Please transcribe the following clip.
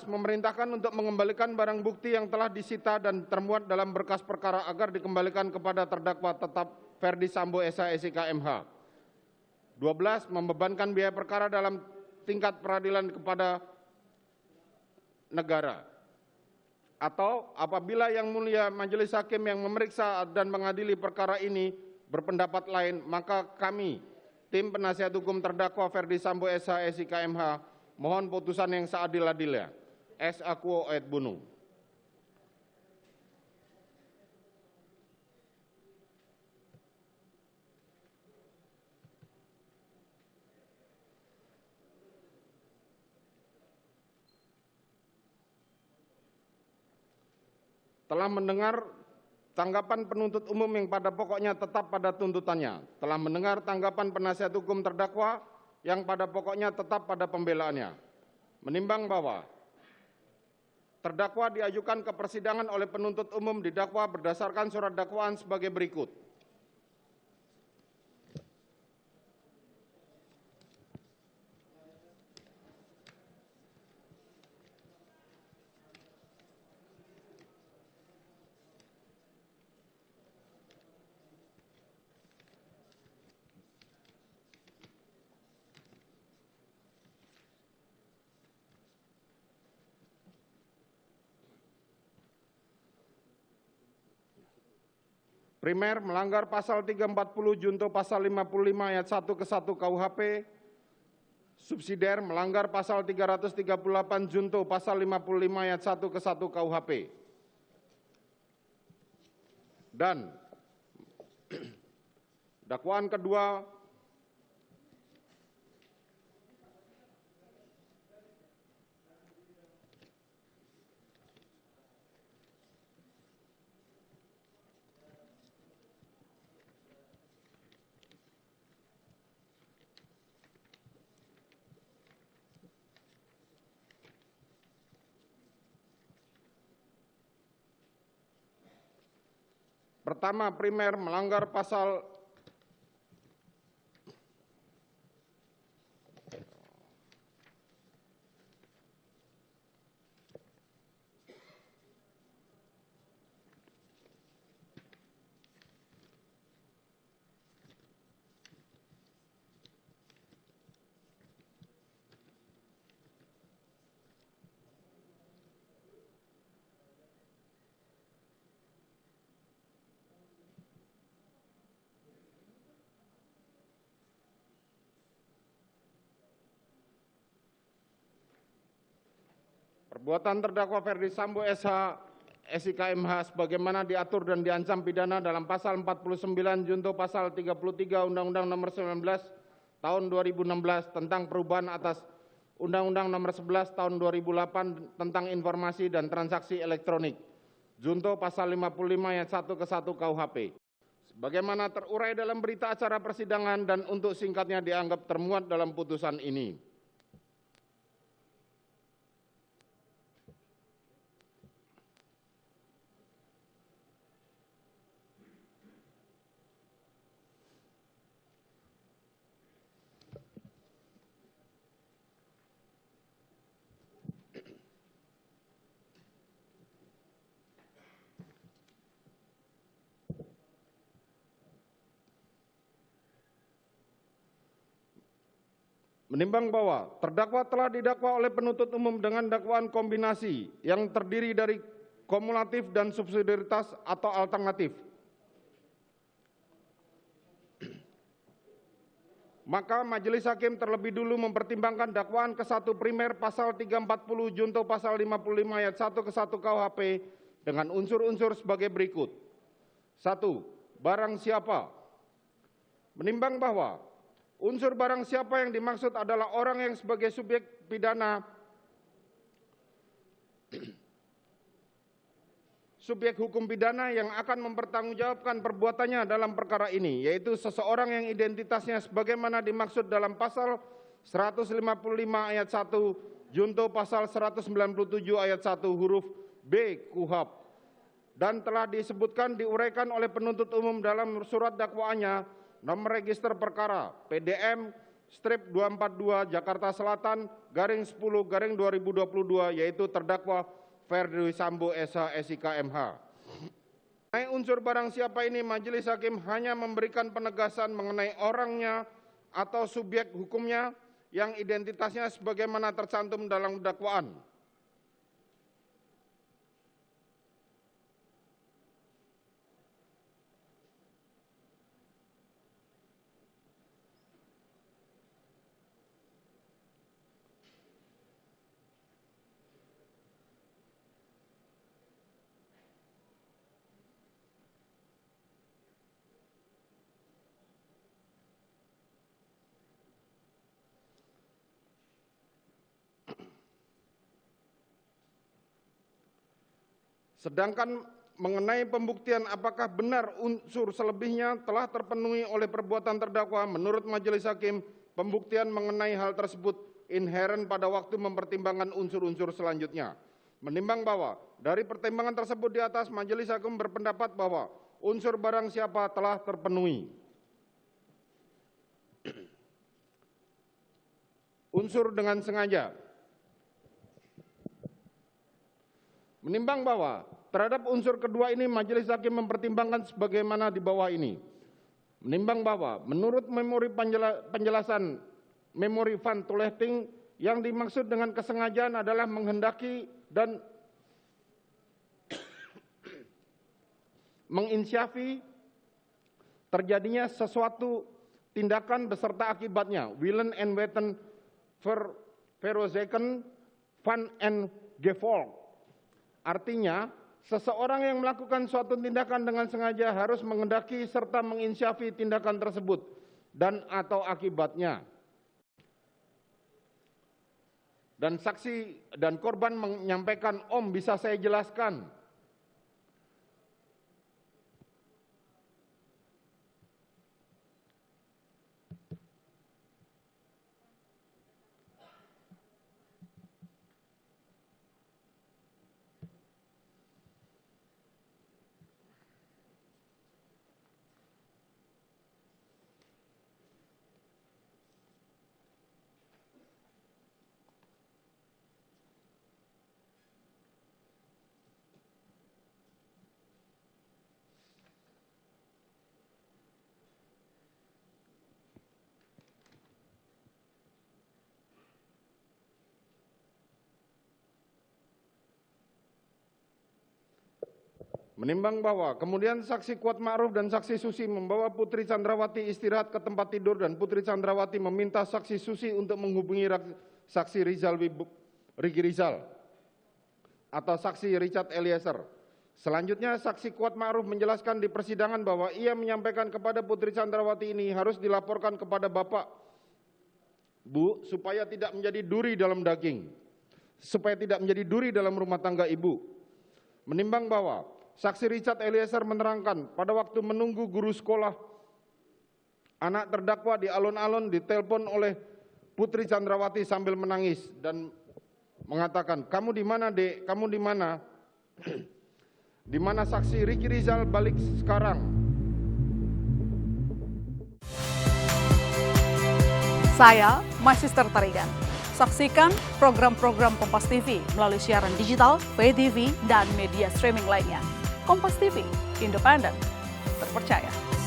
Memerintahkan untuk mengembalikan barang bukti yang telah disita dan termuat dalam berkas perkara agar dikembalikan kepada terdakwa tetap Ferdi Sambo SH SIK MH. 12. Membebankan biaya perkara dalam tingkat peradilan kepada negara. Atau apabila Yang Mulia Majelis Hakim yang memeriksa dan mengadili perkara ini berpendapat lain, maka kami, tim penasihat hukum terdakwa Ferdi Sambo SH SIK MH, mohon putusan yang seadil-adilnya. S. Aquo et Bono. Telah mendengar tanggapan penuntut umum yang pada pokoknya tetap pada tuntutannya. Telah mendengar tanggapan penasihat hukum terdakwa yang pada pokoknya tetap pada pembelaannya. Menimbang bahwa terdakwa diajukan ke persidangan oleh penuntut umum didakwa berdasarkan surat dakwaan sebagai berikut. Primer, melanggar pasal 340 junto pasal 55 ayat 1 ke 1 KUHP. Subsidiar, melanggar pasal 338 junto pasal 55 ayat 1 ke 1 KUHP. Dan dakwaan kedua, pertama, primer melanggar pasal perbuatan terdakwa Ferdi Sambo SH SIK MH sebagaimana diatur dan diancam pidana dalam pasal 49 junto pasal 33 Undang-Undang Nomor 19 Tahun 2016 tentang perubahan atas Undang-Undang Nomor 11 Tahun 2008 tentang informasi dan transaksi elektronik junto pasal 55 ayat 1 ke 1 KUHP. Sebagaimana terurai dalam berita acara persidangan dan untuk singkatnya dianggap termuat dalam putusan ini. Menimbang bahwa terdakwa telah didakwa oleh penuntut umum dengan dakwaan kombinasi yang terdiri dari kumulatif dan subsidiaritas atau alternatif, maka Majelis Hakim terlebih dulu mempertimbangkan dakwaan ke-1 primer pasal 340 junto pasal 55 ayat 1 ke 1 KUHP dengan unsur-unsur sebagai berikut. 1. Barang siapa. Menimbang bahwa unsur barang siapa yang dimaksud adalah orang yang sebagai subjek pidana subjek hukum pidana yang akan mempertanggungjawabkan perbuatannya dalam perkara ini, yaitu seseorang yang identitasnya sebagaimana dimaksud dalam pasal 155 ayat 1 junto pasal 197 ayat 1 huruf B KUHP dan telah disebutkan diuraikan oleh penuntut umum dalam surat dakwaannya nomor register perkara PDM strip 242 Jakarta Selatan garing 10 garing 2022, yaitu terdakwa Verdi Sambo SH SIK MH. Mengenai unsur barang siapa ini, majelis hakim hanya memberikan penegasan mengenai orangnya atau subjek hukumnya yang identitasnya sebagaimana tercantum dalam dakwaan. Sedangkan mengenai pembuktian apakah benar unsur selebihnya telah terpenuhi oleh perbuatan terdakwa, menurut majelis hakim, pembuktian mengenai hal tersebut inheren pada waktu mempertimbangkan unsur-unsur selanjutnya. Menimbang bahwa dari pertimbangan tersebut di atas, majelis hakim berpendapat bahwa unsur barang siapa telah terpenuhi. Unsur dengan sengaja. Menimbang bahwa terhadap unsur kedua ini majelis hakim mempertimbangkan sebagaimana di bawah ini. Menimbang bahwa menurut memori penjelasan memori Van Toelting, yang dimaksud dengan kesengajaan adalah menghendaki dan menginisiasi terjadinya sesuatu tindakan beserta akibatnya. Willen en weten veroorzaken van en gevolg. Artinya, seseorang yang melakukan suatu tindakan dengan sengaja harus menghendaki serta menginisiasi tindakan tersebut dan atau akibatnya. Dan saksi dan korban menyampaikan, "Om, bisa saya jelaskan?" Menimbang bahwa kemudian saksi Kuat Ma'ruf dan saksi Susi membawa Putri Chandrawati istirahat ke tempat tidur dan Putri Chandrawati meminta saksi Susi untuk menghubungi saksi Riki Rizal atau saksi Richard Eliezer. Selanjutnya saksi Kuat Ma'ruf menjelaskan di persidangan bahwa ia menyampaikan kepada Putri Chandrawati ini harus dilaporkan kepada Bapak, Bu, supaya tidak menjadi duri dalam daging, supaya tidak menjadi duri dalam rumah tangga Ibu. Menimbang bahwa saksi Richard Eliezer menerangkan pada waktu menunggu guru sekolah, anak terdakwa di alun-alun ditelepon oleh Putri Chandrawati sambil menangis dan mengatakan, "Kamu di mana, Dek? Kamu di mana?" Di mana saksi Riki Rizal balik sekarang. Saya Magister Tarigan. Saksikan program-program Kompas TV melalui siaran digital, pay TV, dan media streaming lainnya. Kompas TV, independen, terpercaya.